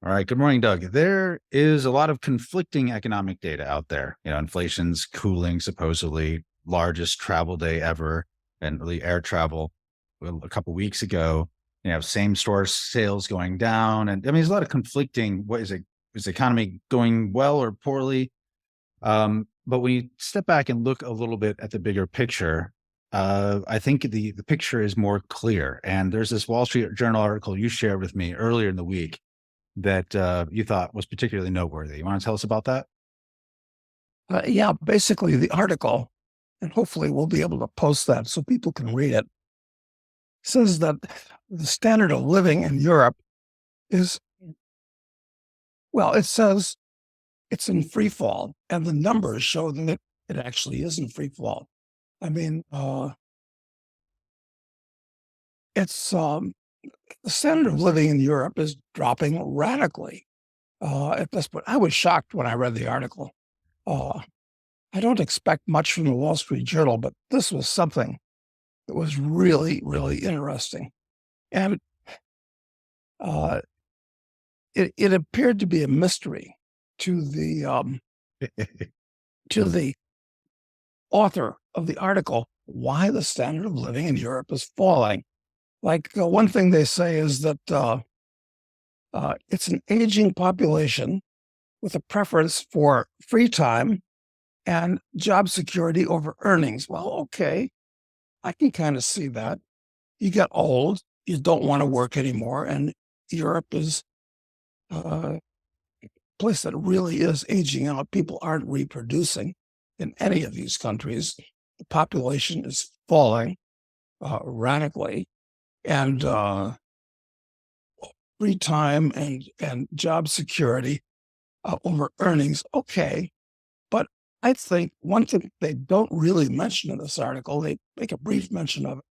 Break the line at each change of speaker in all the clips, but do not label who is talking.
All right. Good morning, Doug. There is a lot of conflicting economic data out there. Inflation's cooling, supposedly largest travel day ever, and really air travel. Well, a couple weeks ago, same store sales going down, and I mean, there's a lot of conflicting. What is it? Is the economy going well or poorly? But when you step back and look a little bit at the bigger picture, I think the picture is more clear. And there's this Wall Street Journal article you shared with me earlier in the week that you thought was particularly noteworthy. You want to tell us about that?
Yeah, basically the article, and hopefully we'll be able to post that so people can read it, says that the standard of living in Europe is, well, it says it's in free fall, and the numbers show that it actually is in free fall. I mean, it's the standard of living in Europe is dropping radically at this point. I was shocked when I read the article. Uh, I don't expect much from the Wall Street Journal, but this was something that was really, really interesting. And uh, it appeared to be a mystery to the author of the article why the standard of living in Europe is falling. Like one thing they say is that it's an aging population with a preference for free time and job security over earnings. Well, okay, I can kind of see that. You get old, you don't want to work anymore, and Europe is a place that really is aging out. People aren't reproducing in any of these countries. The population is falling radically, and free time and job security over earnings. Okay, but I think one thing they don't really mention in this article, they make a brief mention of it,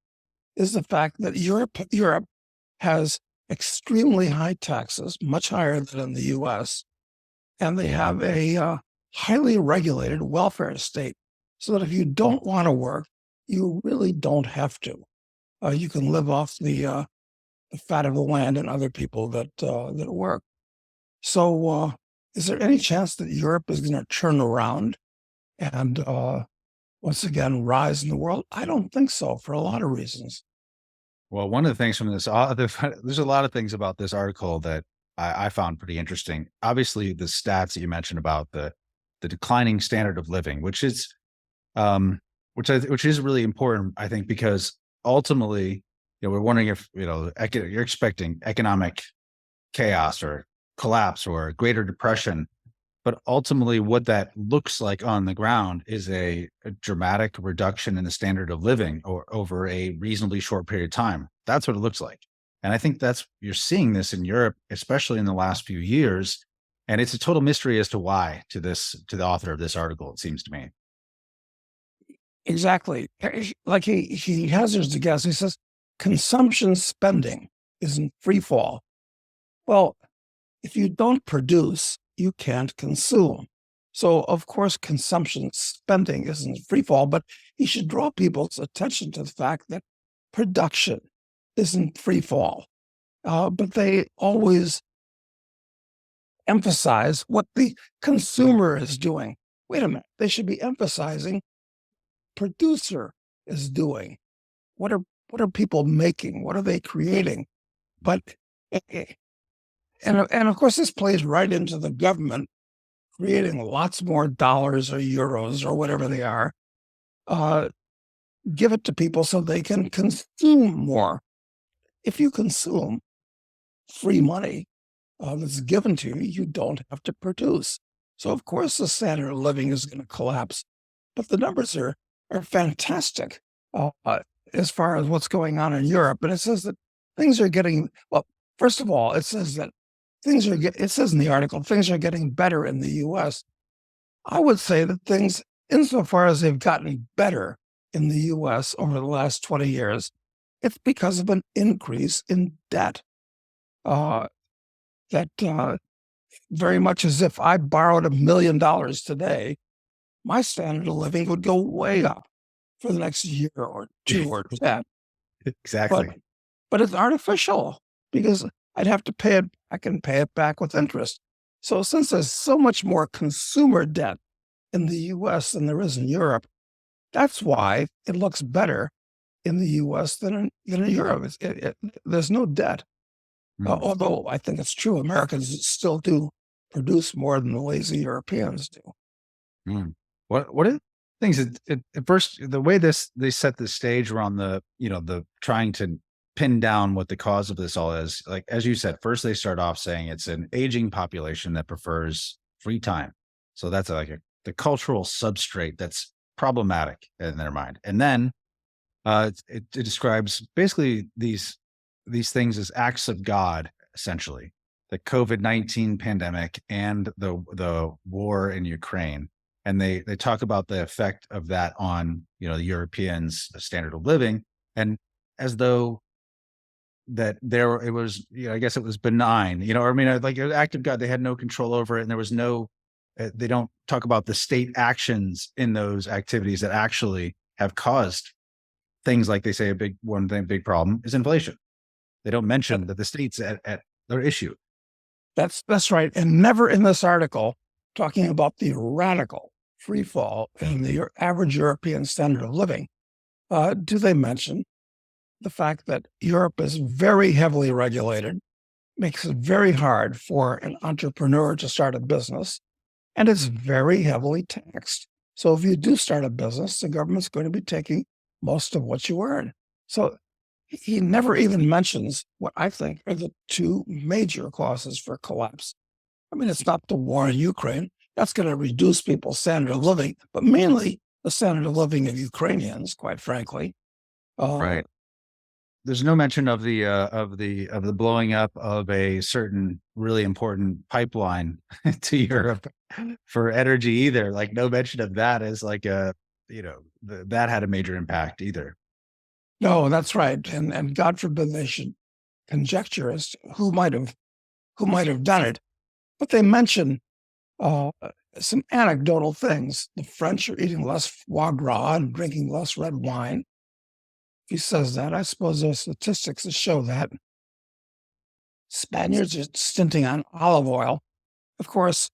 is the fact that Europe has extremely high taxes, much higher than in the U.S., and they have a highly regulated welfare state, so that if you don't want to work, you really don't have to. You can live off the fat of the land and other people that work. So, is there any chance that Europe is going to turn around and once again rise in the world? I don't think so, for a lot of reasons.
Well, one of the things from this, there's a lot of things about this article that I found pretty interesting. Obviously, the stats that you mentioned about the declining standard of living, which is really important, I think, because ultimately, we're wondering if you're expecting economic chaos or collapse or greater depression. But ultimately, what that looks like on the ground is a dramatic reduction in the standard of living or over a reasonably short period of time. That's what it looks like. And I think you're seeing this in Europe, especially in the last few years. And it's a total mystery as to why to the author of this article, it seems to me.
Exactly. Like he hazards to guess. He says consumption spending is in free fall. Well, if you don't produce, you can't consume. So, of course, consumption spending isn't free fall, but he should draw people's attention to the fact that production isn't free fall. But they always emphasize what the consumer is doing. Wait a minute, they should be emphasizing producer is doing. What are people making? What are they creating? But and of course, this plays right into the government creating lots more dollars or euros or whatever they are. Uh, give it to people so they can consume more. If you consume free money that's given to you, you don't have to produce. So of course, the standard of living is going to collapse. But the numbers are fantastic as far as what's going on in Europe. And it says that things are getting well. First of all, it says that it says in the article, things are getting better in the US. I would say that things, insofar as they've gotten better in the US over the last 20 years, it's because of an increase in debt. Uh, that very much as if I borrowed $1 million today, my standard of living would go way up for the next year or two or 10. But
Exactly.
but it's artificial because I'd have to pay it back and pay it back with interest. So since there's so much more consumer debt in the US than there is in Europe, that's why it looks better in the US than in Europe. There's no debt.
Mm,
Although I think it's true, Americans still do produce more than the lazy Europeans do.
mm. What are the things that at first the way they set the stage around the trying to pin down what the cause of this all is, like as you said, first they start off saying it's an aging population that prefers free time. So that's like the cultural substrate that's problematic in their mind. And then it describes basically these things as acts of God, essentially. The COVID-19 pandemic and the war in Ukraine. And they talk about the effect of that on, the Europeans' standard of living. And as though that there it was, I guess it was benign, or I mean, like an act of God, they had no control over it. And there was no, they don't talk about the state actions in those activities that actually have caused things like they say big problem is inflation. They don't mention that the states at their issue.
That's right. And never in this article talking about the radical free fall in the average European standard of living do they mention the fact that Europe is very heavily regulated, makes it very hard for an entrepreneur to start a business, and it's very heavily taxed. So if you do start a business, the government's going to be taking most of what you earn. So he never even mentions what I think are the two major causes for collapse. I mean, it's not the war in Ukraine. That's going to reduce people's standard of living, but mainly the standard of living of Ukrainians, quite frankly. Uh,
Right. There's no mention of the blowing up of a certain really important pipeline to Europe for energy either. Like no mention of that as like that had a major impact either.
no, that's right. And God forbid they should conjecture as to who might have done it. But they mention uh, some anecdotal things. The French are eating less foie gras and drinking less red wine. If he says that, I suppose there's statistics that show that. Spaniards are stinting on olive oil. Of course,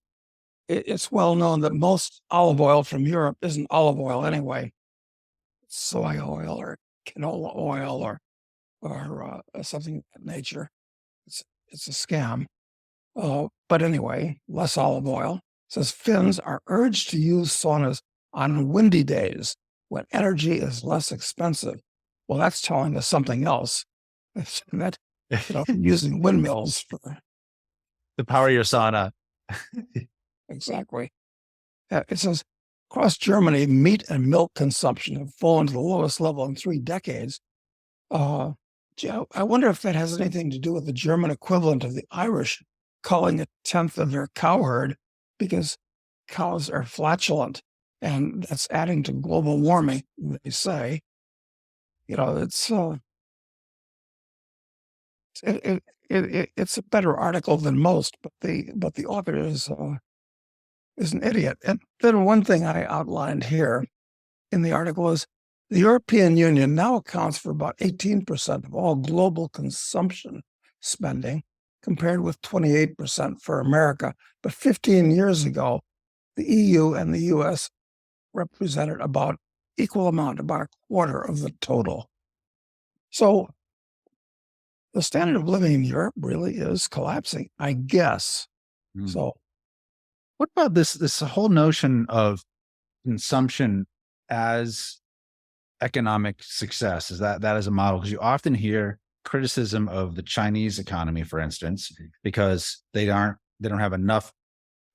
it's well known that most olive oil from Europe isn't olive oil anyway. It's soy oil or canola oil or something of that nature. It's a scam. But anyway, less olive oil. It says Finns are urged to use saunas on windy days when energy is less expensive. Well, that's telling us something else. That using windmills for
The power of your sauna.
exactly. It says across Germany, meat and milk consumption have fallen to the lowest level in 3 decades. I wonder if that has anything to do with the German equivalent of the Irish culling a tenth of their cow herd because cows are flatulent, and that's adding to global warming. They say, it's it's a better article than most, but the author is an idiot. And then one thing I outlined here in the article is the European Union now accounts for about 18% of all global consumption spending, compared with 28% for America. But 15 years ago, the EU and the US represented about equal amount, about a quarter of the total. So the standard of living in Europe really is collapsing, I guess.
Hmm.
So
What about this whole notion of consumption as economic success? Is that is a model? Because you often hear criticism of the Chinese economy, for instance, because they don't have enough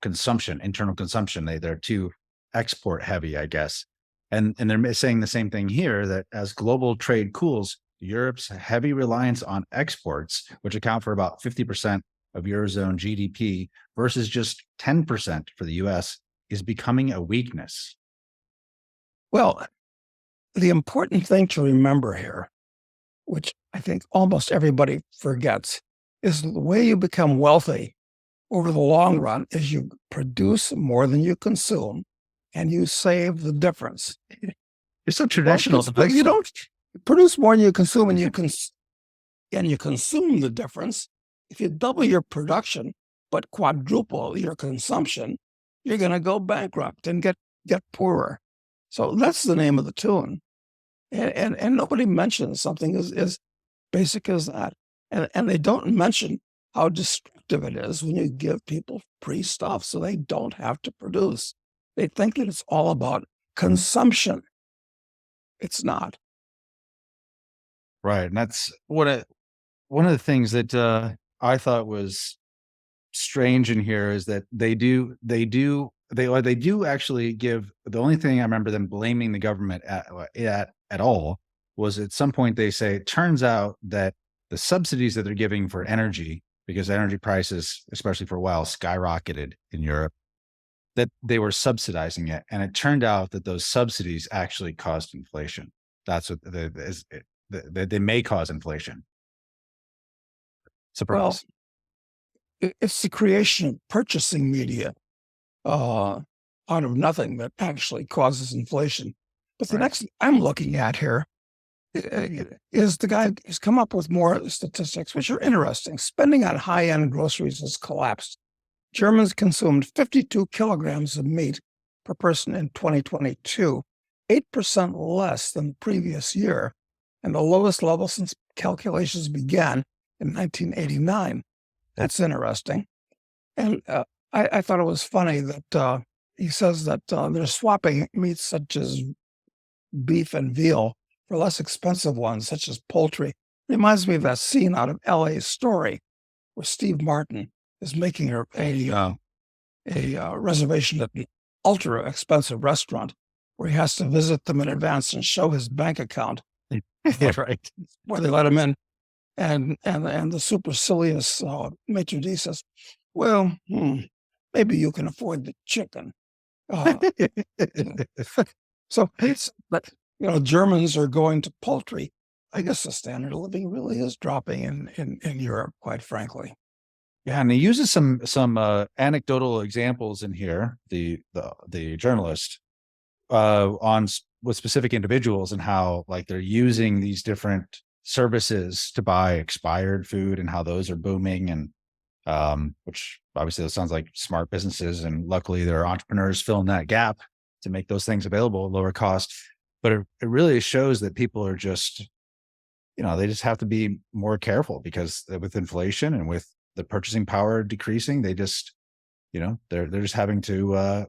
consumption, internal consumption. They're too export heavy, I guess. And they're saying the same thing here, that as global trade cools, Europe's heavy reliance on exports, which account for about 50% of Eurozone GDP versus just 10% for the US, is becoming a weakness.
well, the important thing to remember here, which I think almost everybody forgets, is the way you become wealthy over the long run is you produce more than you consume and you save the difference.
You're so
Well,
traditional.
you don't produce more than you consume and you consume the difference. If you double your production but quadruple your consumption, you're going to go bankrupt and get poorer. So that's the name of the tune. And nobody mentions something as basic as that. And they don't mention how destructive it is when you give people free stuff so they don't have to produce. They think that it's all about consumption. It's not.
Right. And that's one of the things that I thought was strange in here is that they do actually give. The only thing I remember them blaming the government at all was at some point they say it turns out that the subsidies that they're giving for energy, because energy prices, especially for a while, skyrocketed in Europe, that they were subsidizing it, and it turned out that those subsidies actually caused inflation. That's what they may cause inflation.
Well,
Surprise.
it's the creation of purchasing media uh, out of nothing that actually causes inflation. But the
Right.
next I'm looking at here is the guy who's come up with more statistics, which are interesting. Spending on high end groceries has collapsed. Germans consumed 52 kilograms of meat per person in 2022, 8% less than the previous year, and the lowest level since calculations began in 1989. That's interesting. And I thought it was funny that he says that they're swapping meats such as beef and veal for less expensive ones, such as poultry. Reminds me of that scene out of L.A. Story, where Steve Martin is making a reservation at an ultra expensive restaurant, where he has to visit them in advance and show his bank account
Yeah, right.
where they let him in. And the supercilious maitre d' says, "Well, maybe you can afford the chicken." Uh, so it's but Germans are going to poultry. I guess the standard of living really is dropping in Europe, quite frankly.
Yeah, and he uses some anecdotal examples in here. The journalist with specific individuals and how like they're using these different services to buy expired food and how those are booming, and which obviously that sounds like smart businesses, and luckily there are entrepreneurs filling that gap to make those things available at lower cost. But it really shows that people are just, they just have to be more careful because with inflation and with the purchasing power decreasing, they just, they're just having to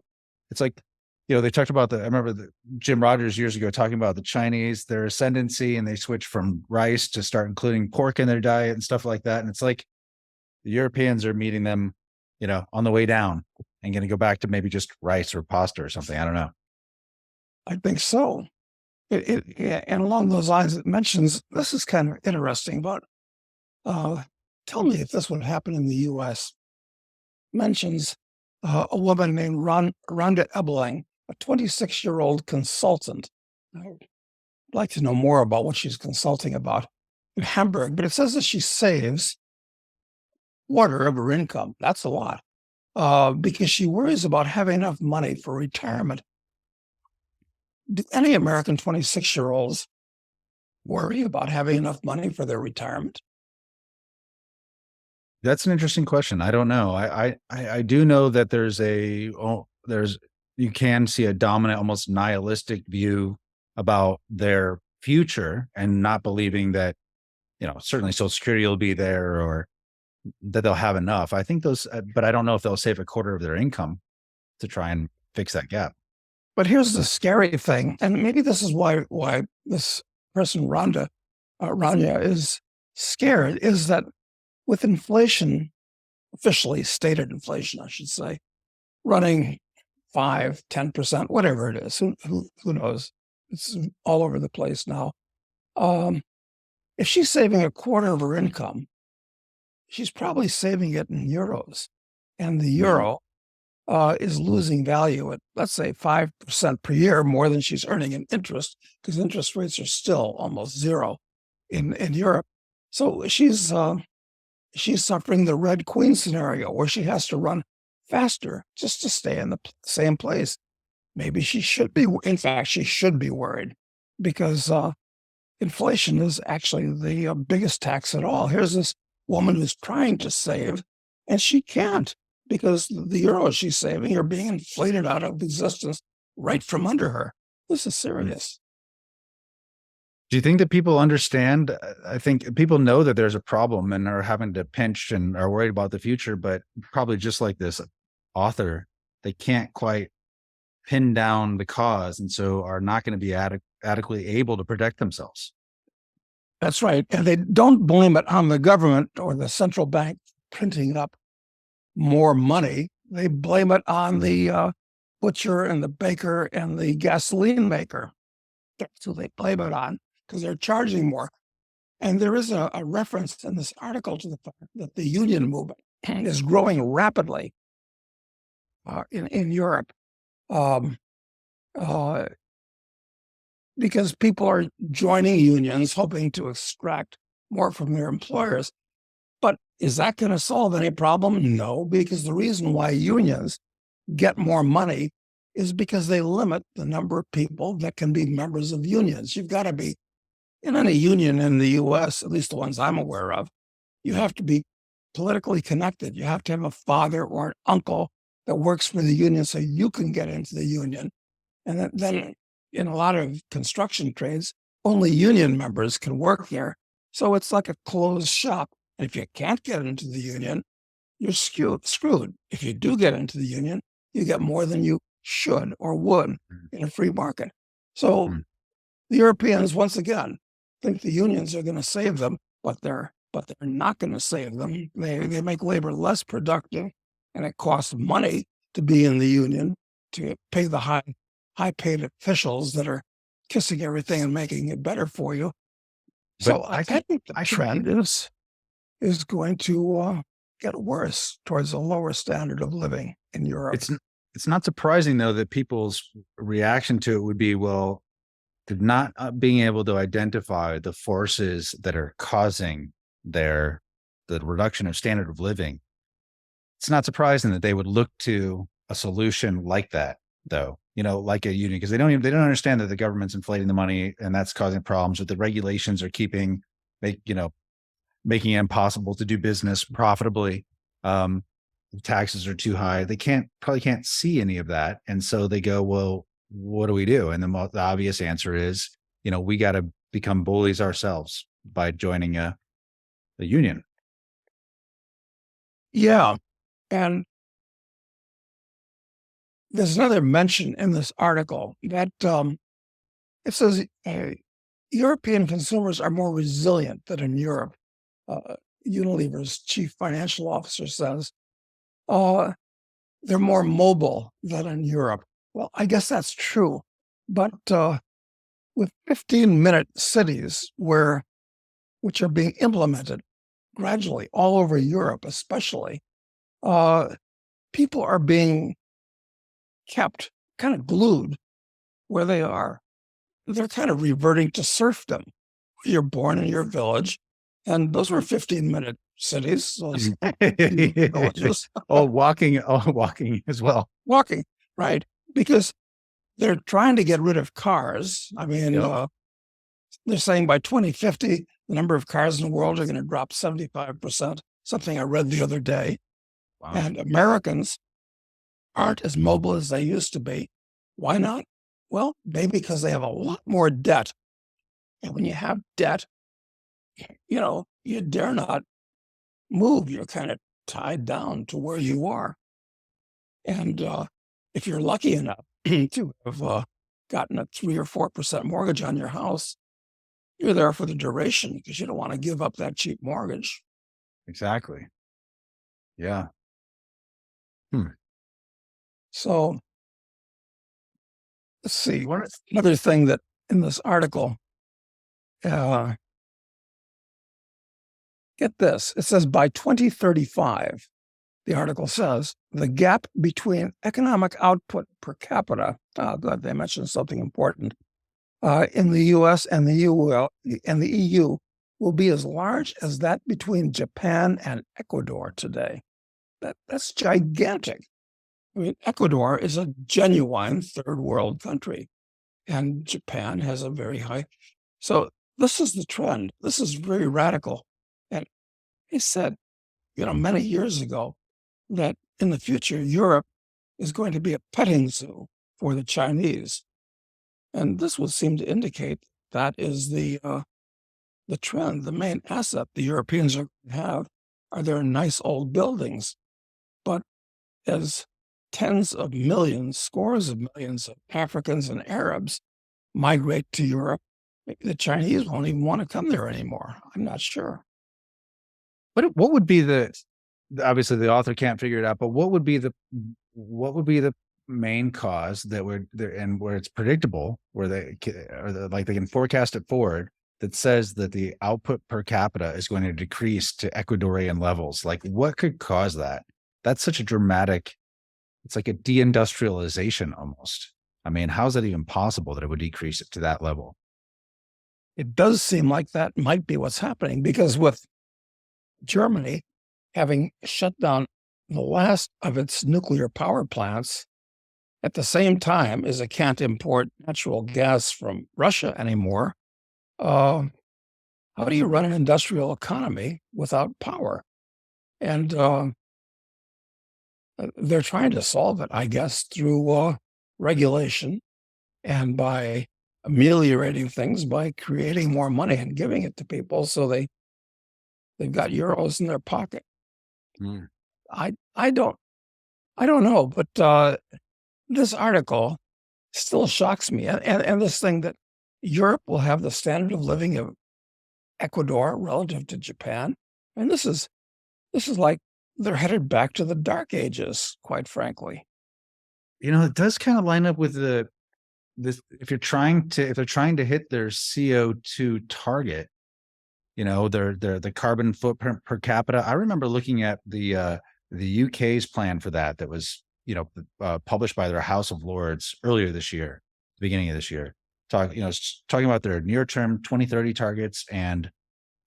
it's like, they talked about I remember Jim Rogers years ago talking about the Chinese, their ascendancy, and they switched from rice to start including pork in their diet and stuff like that. And it's like the Europeans are meeting them, on the way down and going to go back to maybe just rice or pasta or something. I don't know.
I think so. Yeah, and along those lines, it mentions this is kind of interesting. But tell me if this would happen in the U.S. Mentions a woman named Rhonda Ebeling, a 26-year-old consultant. I'd like to know more about what she's consulting about in Hamburg, but it says that she saves quarter of her income. That's a lot because she worries about having enough money for retirement. Do any American 26-year-olds worry about having enough money for their retirement?
That's an interesting question. I don't know. I do know that you can see a dominant, almost nihilistic view about their future and not believing that, certainly Social Security will be there or that they'll have enough. I think but I don't know if they'll save a quarter of their income to try and fix that gap.
But here's the scary thing, and maybe this is why this person Rania is scared, is that with inflation, officially stated inflation, I should say, running 5-10%, whatever it is, who knows? It's all over the place now. If she's saving a quarter of her income, she's probably saving it in euros, and the euro is losing value at, let's say, 5% per year more than she's earning in interest, because interest rates are still almost zero in Europe. So she's suffering the Red Queen scenario, where she has to run faster just to stay in the same place. Maybe she should be. In fact, she should be worried because inflation is actually the biggest tax at all. Here's this woman who's trying to save, and she can't because the euros she's saving are being inflated out of existence right from under her. This is
Mm.
serious.
Do you think that people understand? I think people know that there's a problem and are having to pinch and are worried about the future, but probably just like this author, they can't quite pin down the cause, and so are not going to be adequately able to protect themselves.
That's right. And they don't blame it on the government or the central bank printing up more money. They blame it on the butcher and the baker and the gasoline maker. That's who they blame it on because they're charging more. And there is a reference in this article to the fact that the union movement is growing rapidly in Europe um, uh, because people are joining unions hoping to extract more from their employers. But is that going to solve any problem? No, because the reason why unions get more money is because they limit the number of people that can be members of unions. You've got to be in any union in the US, at least the ones I'm aware of, you have to be politically connected. You have to have a father or an uncle that works for the union so you can get into the union. And then in a lot of construction trades, only union members can work there. So it's like a closed shop. And if you can't get into the union, you're screwed. If you do get into the union, you get more than you should or would in a free market. So
Mm.
the Europeans, once again, think the unions are going to save them, but they're not going to save them. They make labor less productive, and it costs money to be in the union to pay the high paid officials that are kissing everything and making it better for you.
But
So I think the
I could
trend is going to get worse towards a lower standard of living in Europe.
it's not surprising though that people's reaction to it would be, well, they're not being able to identify the forces that are causing the reduction of standard of living. It's not surprising that they would look to a solution like that, though, like a union, because they don't understand that the government's inflating the money and that's causing problems, that the regulations are making it impossible to do business profitably. Um, taxes are too high. They probably can't see any of that. And so they go, well, what do we do? And the obvious answer is, we got to become bullies ourselves by joining a union.
Yeah. And there's another mention in this article that it says European consumers are more resilient than in Europe. Uh, Unilever's chief financial officer says uh, they're more mobile than in Europe. Well, I guess that's true. But with 15-minute cities which are being implemented gradually all over Europe, especially, people are being kept kind of glued where they are. They're kind of reverting to serfdom. You're born in your village, and those were 15-minute cities, those villages.
Walking as well.
Walking, right? Because they're trying to get rid of cars. I mean,
Yep.
they're saying by 2050, the number of cars in the world are going to drop 75%, something I read the other day.
Wow.
And Americans aren't as mobile as they used to be. Why not? Well, maybe because they have a lot more debt. And when you have debt, you dare not move. You're kind of tied down to where you are. And if you're lucky enough to have gotten a 3 or 4% mortgage on your house, you're there for the duration because you don't want to give up that cheap mortgage.
Exactly. Yeah. Hmm.
So let's see. Another thing that in this article, get this, it says by 2035, the article says, the gap between economic output per capita, good, they mentioned something important, in the US and the EU will be as large as that between Japan and Ecuador today. That's gigantic. I mean, Ecuador is a genuine third world country, and Japan has a very high. So this is the trend. This is very radical. And He said, many years ago that in the future, Europe is going to be a petting zoo for the Chinese. And this would seem to indicate that is the trend, the main asset the Europeans are going to have are their nice old buildings. But as tens of millions, scores of millions of Africans and Arabs migrate to Europe, maybe the Chinese won't even want to come there anymore. I'm not sure.
What would be the obviously the author can't figure it out, but what would be the main cause that would and where it's predictable, where like they can forecast it forward that says that the output per capita is going to decrease to Ecuadorian levels? Like what could cause that? That's such a dramatic, it's like a deindustrialization almost. I mean, how is that even possible that it would decrease it to that level?
It does seem like that might be what's happening because with Germany having shut down the last of its nuclear power plants at the same time as it can't import natural gas from Russia anymore, how do you run an industrial economy without power? And they're trying to solve it, I guess, through regulation and by ameliorating things by creating more money and giving it to people so they've got euros in their pocket.
Mm.
I I don't I don't know, but this article still shocks me, and this thing that Europe will have the standard of living of Ecuador relative to Japan, and this is like they're headed back to the dark ages, quite frankly.
It does kind of line up with this if they're trying to hit their CO2 target, their the carbon footprint per capita. I remember looking at the UK's plan for that was, published by their House of Lords earlier this year, beginning of this year. Talking about their near term 2030 targets and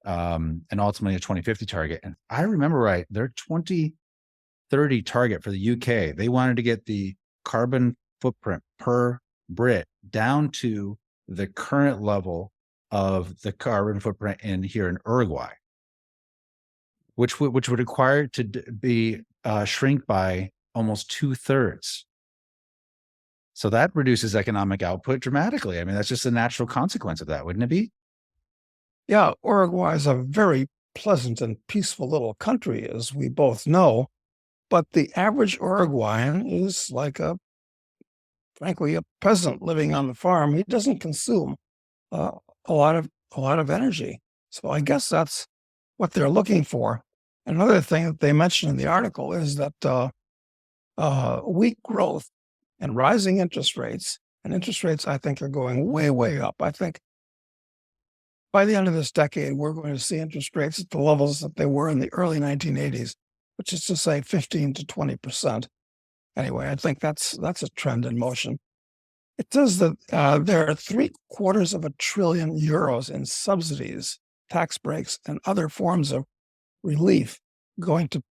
ultimately a 2050 target. And I remember right, their 2030 target for the UK, they wanted to get the carbon footprint per Brit down to the current level of the carbon footprint in here in Uruguay, which would require it to be shrink by almost 2/3. So that reduces economic output dramatically. I mean, that's just a natural consequence of that, wouldn't it be?
Yeah, Uruguay is a very pleasant and peaceful little country, as we both know, but the average Uruguayan is like frankly, a peasant living on the farm. He doesn't consume uh, a lot of energy. So I guess that's what they're looking for. Another thing that they mention in the article is that weak growth and rising interest rates, and interest rates I think are going way, way up. I think by the end of this decade, we're going to see interest rates at the levels that they were in the early 1980s, which is to say 15 to 20%. Anyway, I think that's a trend in motion. It says that there are 750 billion euros in subsidies, tax breaks, and other forms of relief going to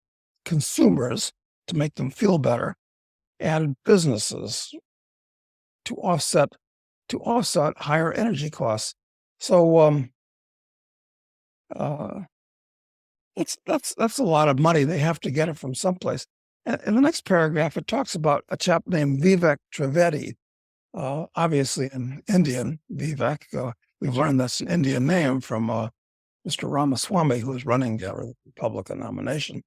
consumers to make them feel better, and businesses to offset higher energy costs. So uh, that's a lot of money. They have to get it from someplace. And in the next paragraph, it talks about a chap named Vivek Trivedi, obviously an Indian, Vivek. We've learned that's an Indian name from Mr. Ramaswamy, who is running for the Republican nomination.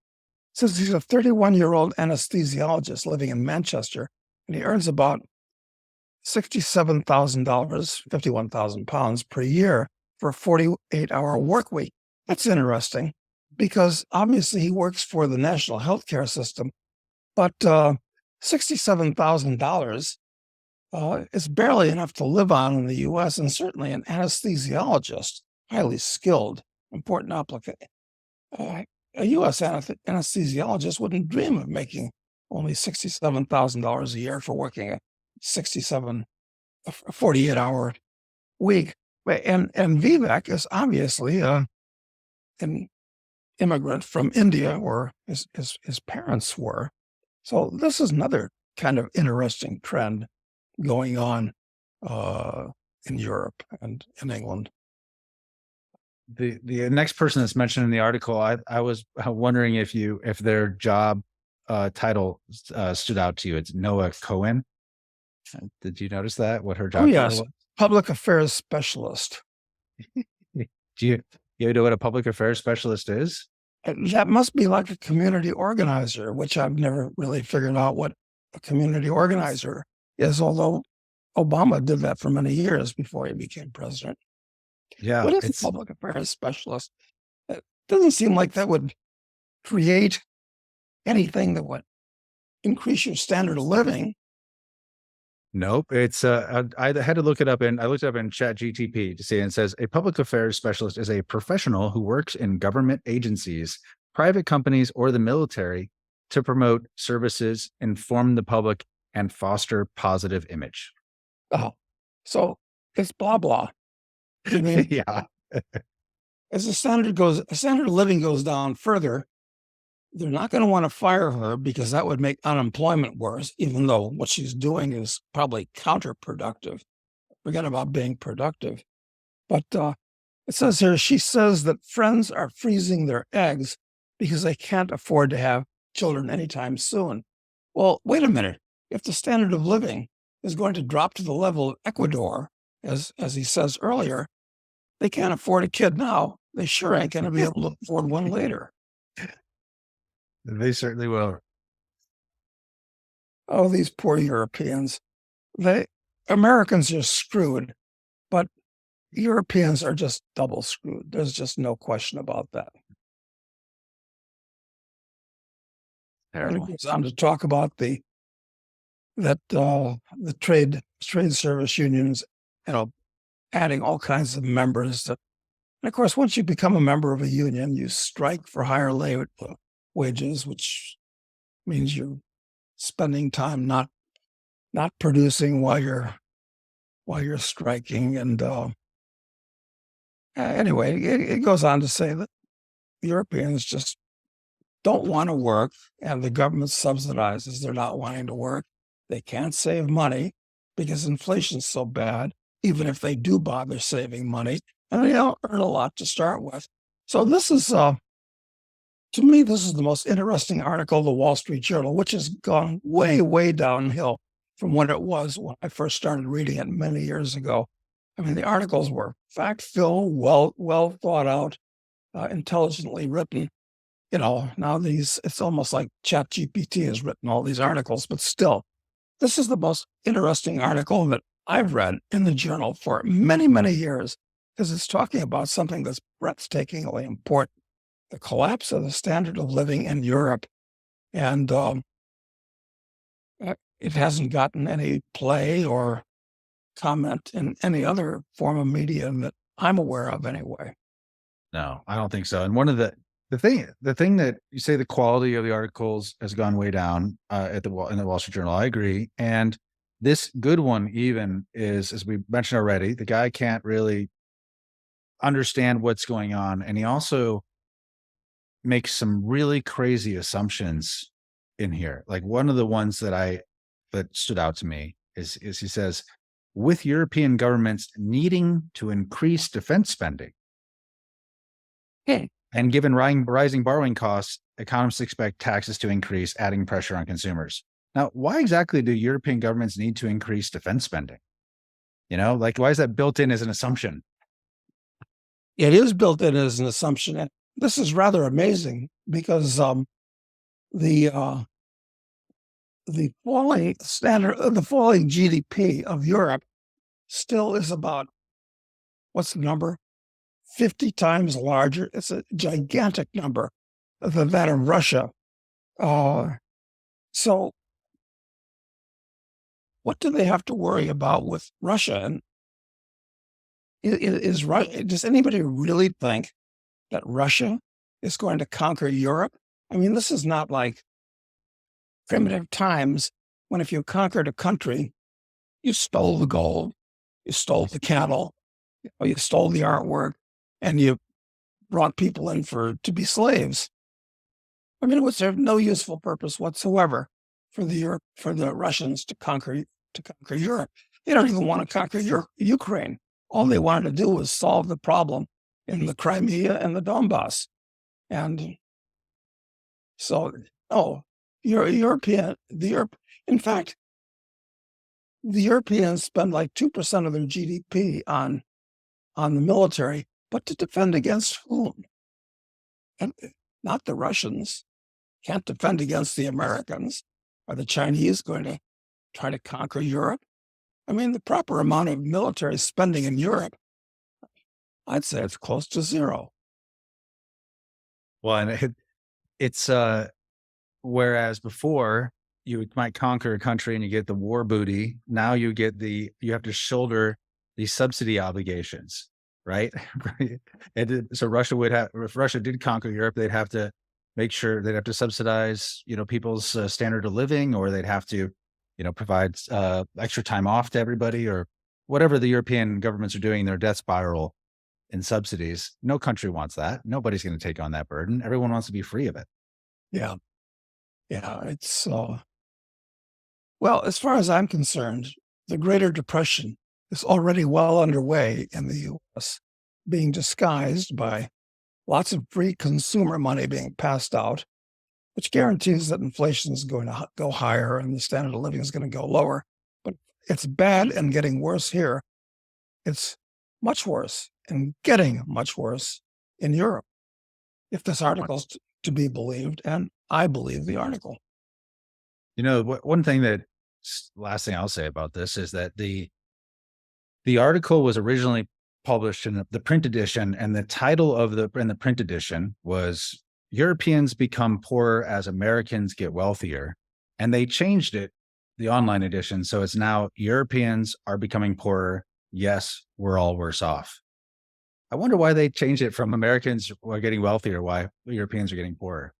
Says he's a 31-year-old anesthesiologist living in Manchester, and he earns about $67,000, 51,000 pounds per year for a 48-hour work week. That's interesting because obviously he works for the national healthcare system, but $67,000 is barely enough to live on in the U.S., and certainly an anesthesiologist, highly skilled, important applicant. A U.S. anesthesiologist wouldn't dream of making only $67,000 a year for working a 48-hour week. And Vivek is obviously an immigrant from India, where his parents were. So this is another kind of interesting trend going on in Europe and in England.
the next person that's mentioned in the article, I was wondering if their job title stood out to you. It's Noah Cohen. Did you notice that? What her
Oh,
job title
yes,
was?
public affairs specialist.
Do you know what a public affairs specialist is?
That must be like a community organizer, which I've never really figured out what a community organizer is, although Obama did that for many years before he became president.
Yeah,
What is a
it's
public affairs specialist? It doesn't seem like that would create anything that would increase your standard of living.
nope. It's I had to look it up, and I looked it up in Chat GTP to see, and it says a public affairs specialist is a professional who works in government agencies, private companies, or the military to promote services, inform the public, and foster positive image.
Oh, so it's blah blah. I mean,
Yeah.
as the standard of living goes down further, they're not going to want to fire her because that would make unemployment worse, even though what she's doing is probably counterproductive. Forget about being productive. But it says here, she says that friends are freezing their eggs because they can't afford to have children anytime soon. Well, wait a minute. If the standard of living is going to drop to the level of Ecuador, as he says earlier, they can't afford a kid now. They sure ain't going to be able to afford one later.
They certainly will.
Oh, these poor Europeans. They Americans are screwed, but Europeans are just double screwed. There's just no question about that. And it
Terrible.
goes on to talk about the trade service unions, adding all kinds of members. And of course, once you become a member of a union, you strike for higher wages, which means you're spending time not producing while you're striking. And anyway, it goes on to say that Europeans just don't want to work, and the government subsidizes their not wanting to work. They can't save money because inflation's so bad, even if they do bother saving money, and they don't earn a lot to start with. So this is, to me, this is the most interesting article of the Wall Street Journal, which has gone way, way downhill from what it was when I first started reading it many years ago. I mean, the articles were fact-filled, well thought out, intelligently written. Now it's almost like Chat GPT has written all these articles, but still, this is the most interesting article that I've read in the journal for many, many years, because it's talking about something that's breathtakingly important, the collapse of the standard of living in Europe. And it hasn't gotten any play or comment in any other form of media that I'm aware of anyway.
No, I don't think so. And one of the thing that you say, the quality of the articles has gone way down in the Wall Street Journal. I agree. And this good one even is, as we mentioned already, the guy can't really understand what's going on, and he also makes some really crazy assumptions in here. Like one of the ones that stood out to me is he says, with European governments needing to increase defense spending.
Okay.
And given rising borrowing costs, economists expect taxes to increase, adding pressure on consumers. Now, why exactly do European governments need to increase defense spending? Like, why is that built in as an assumption?
It is built in as an assumption. And this is rather amazing because the the falling GDP of Europe still is about, what's the number? 50 times larger. It's a gigantic number than that of Russia. So what do they have to worry about with Russia? And does anybody really think that Russia is going to conquer Europe? I mean, this is not like primitive times when if you conquered a country, you stole the gold, you stole the cattle, or you stole the artwork, and you brought people in to be slaves. I mean, it would serve no useful purpose whatsoever for the Russians to conquer Europe. They don't even want to conquer Ukraine. All they wanted to do was solve the problem in the Crimea and the Donbass. And so, oh, in fact, the Europeans spend like 2% of their GDP on the military, but to defend against whom? And not the Russians. Can't defend against the Americans. Are the Chinese going to try to conquer Europe? I mean, the proper amount of military spending in Europe, I'd say it's close to zero.
Well, and it's whereas before you might conquer a country and you get the war booty, now you have to shoulder these subsidy obligations, right? Right. So Russia would have, if Russia did conquer Europe, they'd have to make sure they'd have to subsidize, people's standard of living, or they'd have to, provide extra time off to everybody, or whatever the European governments are doing in their death spiral in subsidies. No country wants that. Nobody's going to take on that burden. Everyone wants to be free of it.
Yeah. Yeah. Well, as far as I'm concerned, the Greater Depression is already well underway in the US, being disguised by lots of free consumer money being passed out, which guarantees that inflation is going to go higher and the standard of living is going to go lower. But it's bad and getting worse here. It's much worse and getting much worse in Europe, if this article's to be believed, and I believe the article.
One thing last thing I'll say about this is that the article was originally published in the print edition, and the title of the print edition was "Europeans Become Poorer as Americans Get Wealthier," and they changed it, the online edition, so it's now "Europeans Are Becoming Poorer. Yes, we're all worse off." I wonder why they changed it from "Americans are getting wealthier," why Europeans are getting poorer.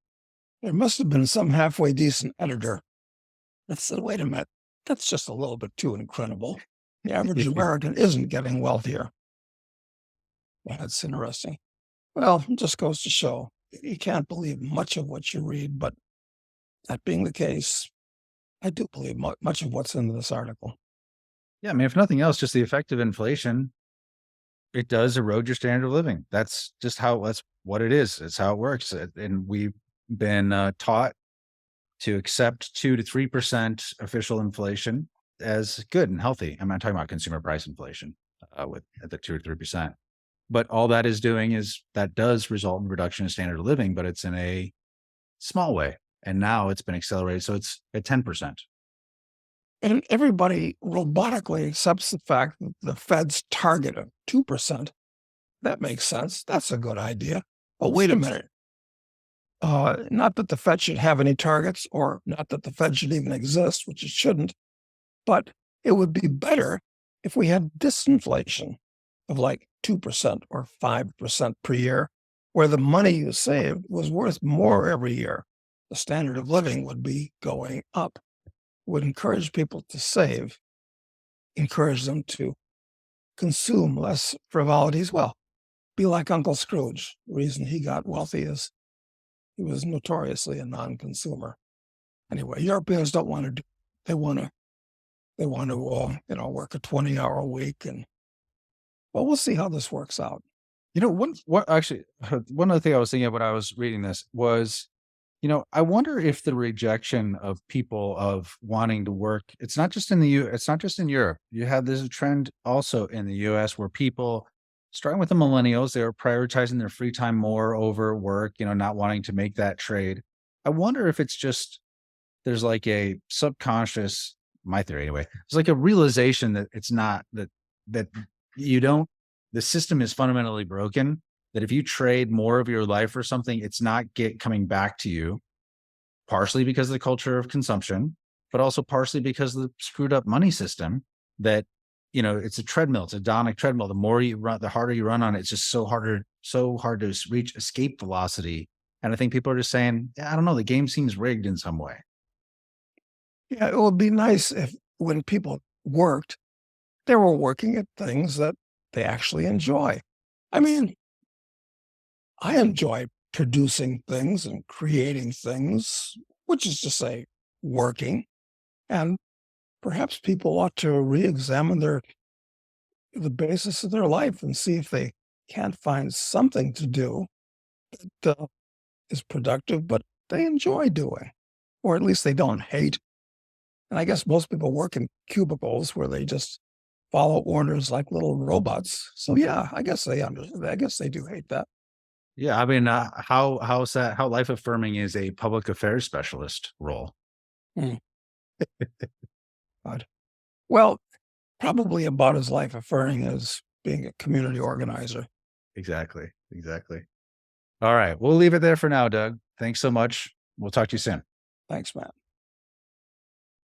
There must have been some halfway decent editor that said, wait a minute, that's just a little bit too incredible. The average American isn't getting wealthier. That's interesting. Well, it just goes to show you can't believe much of what you read, but that being the case, I do believe much of what's in this article.
Yeah, I mean, if nothing else, just the effect of inflation, it does erode your standard of living. That's what it is. It's how it works. And we've been taught to accept 2 to 3% official inflation as good and healthy. I'm not talking about consumer price inflation with at the 2 or 3%. But all that is doing is that does result in reduction in standard of living, but it's in a small way. And now it's been accelerated. So it's at 10%.
And everybody robotically accepts the fact that the Fed's target of 2%, that makes sense. That's a good idea. But wait a minute. Not that the Fed should have any targets, or not that the Fed should even exist, which it shouldn't, but it would be better if we had disinflation of like 2% or 5% per year, where the money you saved was worth more every year. The standard of living would be going up. It would encourage people to save, encourage them to consume less frivolities. Well, be like Uncle Scrooge. The reason he got wealthy is he was notoriously a non-consumer. Anyway, Europeans don't want to do. They want to. Work a 20-hour week, and well, we'll see how this works out.
One other thing I was thinking of when I was reading this was, I wonder if the rejection of people of wanting to work, it's not just in Europe. You have this trend also in the US where people, starting with the millennials, they were prioritizing their free time more over work, not wanting to make that trade. I wonder if it's just, there's like a subconscious, my theory anyway, it's like a realization that it's not that you don't, the system is fundamentally broken, that if you trade more of your life for something, it's not coming back to you, partially because of the culture of consumption, but also partially because of the screwed up money system that, it's a treadmill, it's a hedonic treadmill. The more you run, the harder you run on it. It's just so hard to reach escape velocity. And I think people are just saying, yeah, I don't know, the game seems rigged in some way.
Yeah, it would be nice if when people worked, they were working at things that they actually enjoy. I mean, I enjoy producing things and creating things, which is to say, working. And perhaps people ought to re-examine the basis of their life and see if they can't find something to do that is productive, but they enjoy doing, or at least they don't hate. And I guess most people work in cubicles where they just follow orders like little robots. So yeah, I guess they understand. I guess they do hate that.
Yeah, I mean, how's that? How life affirming is a public affairs specialist role?
Hmm, God. Well, probably about as life affirming as being a community organizer.
Exactly, exactly. All right, we'll leave it there for now, Doug. Thanks so much. We'll talk to you soon.
Thanks, Matt.